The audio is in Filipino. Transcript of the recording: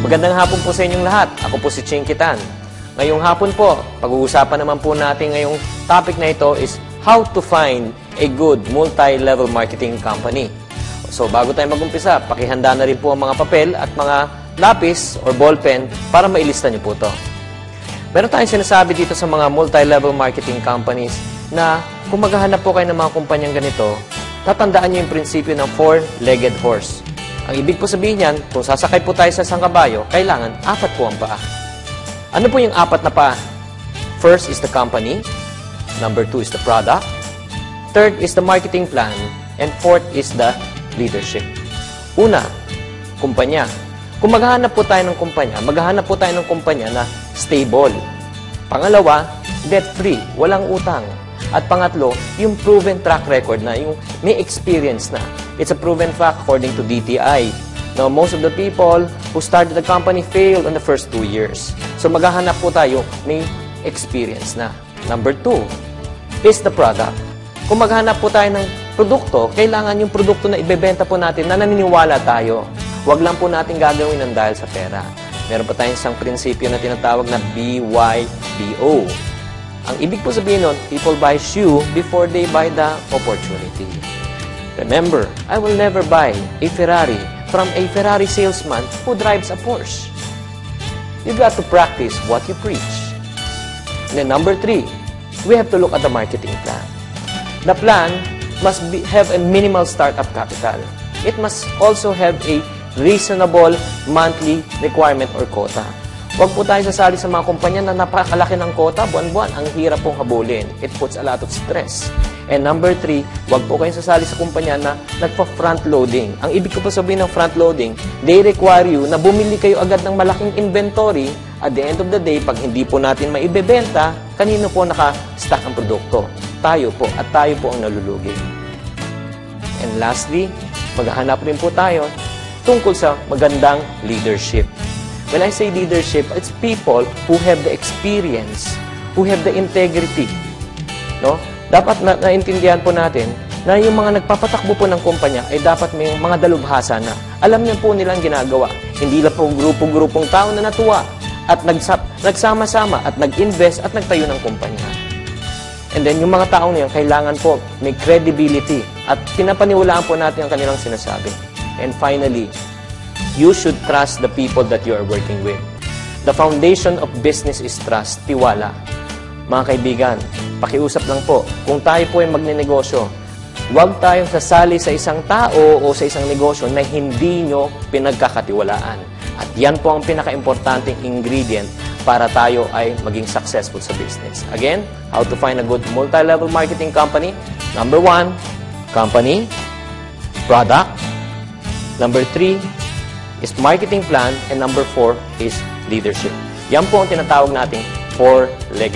Magandang hapon po sa inyong lahat. Ako po si Ching Kitan. Ngayong hapon po, pag-uusapan naman po natin ngayong topic na ito is how to find a good multi-level marketing company. So bago tayo mag-umpisa, pakihanda na rin po ang mga papel at mga lapis or ballpen para mailista niyo po ito. Meron tayong sinasabi dito sa mga multi-level marketing companies na kung maghahanap po kayo ng mga kumpanyang ganito, tatandaan niyo yung prinsipyo ng four-legged horse. Ang ibig po sabihin yan, kung sasakay po tayo sa isang kabayo, kailangan apat po ang paa. Ano po yung apat na paa? First is the company. Number 2 is the product. Third is the marketing plan. And fourth is the leadership. Una, kumpanya. Kung maghahanap po tayo ng kumpanya, maghahanap po tayo ng kumpanya na stable. Pangalawa, debt-free, walang utang. At pangatlo, yung proven track record na, yung may experience na. It's a proven fact according to DTI. Now, most of the people who started the company failed in the first 2 years. So, maghahanap po tayo, may experience na. Number 2 is the product. Kung maghanap po tayo ng produkto, kailangan yung produkto na ibebenta po natin na naniniwala tayo. Huwag lang po natin gagawin ng dahil sa pera. Meron pa tayong isang prinsipyo na tinatawag na BYBO. Ang ibig po sabihin nun, people buy shoe before they buy the opportunity. Remember, I will never buy a Ferrari from a Ferrari salesman who drives a Porsche. You got to practice what you preach. And then number 3, we have to look at the marketing plan. The plan must have a minimal startup capital. It must also have a reasonable monthly requirement or quota. Huwag po tayo sasali sa mga kumpanya na napakalaki ng quota, buwan-buwan. Ang hirap pong habulin. It puts a lot of stress. And number 3, huwag po kayong sasali sa kumpanya na nagpa-front loading. Ang ibig ko po sabihin ng front loading, they require you na bumili kayo agad ng malaking inventory. At the end of the day, pag hindi po natin maibebenta, kanino po naka-stack ang produkto? Tayo po. At tayo po ang nalulugi. And lastly, maghahanap rin po tayo tungkol sa magandang leadership. When I say leadership, it's people who have the experience, who have the integrity. No? Dapat naintindihan po natin na yung mga nagpapatakbo po ng kumpanya ay dapat may mga dalubhasa na. Alam niyo po nilang ginagawa. Hindi lang po grupo-grupong tao na natuwa at nagsama-sama at nag-invest at nagtayo ng kumpanya. And then yung mga taong niyan, kailangan po may credibility at pinapaniwalaan po natin ang kanilang sinasabi. And finally, you should trust the people that you are working with. The foundation of business is trust, tiwala. Mga kaibigan, pakiusap lang po, kung tayo po ay magnenegosyo, huwag tayong sasali sa isang tao o sa isang negosyo na hindi nyo pinagkakatiwalaan. At yan po ang pinaka-importanting ingredient para tayo ay maging successful sa business. Again, how to find a good multi-level marketing company? Number 1, company, product. Number 3, is marketing plan, and number 4 is leadership. Yan po ang tinatawag nating four-legged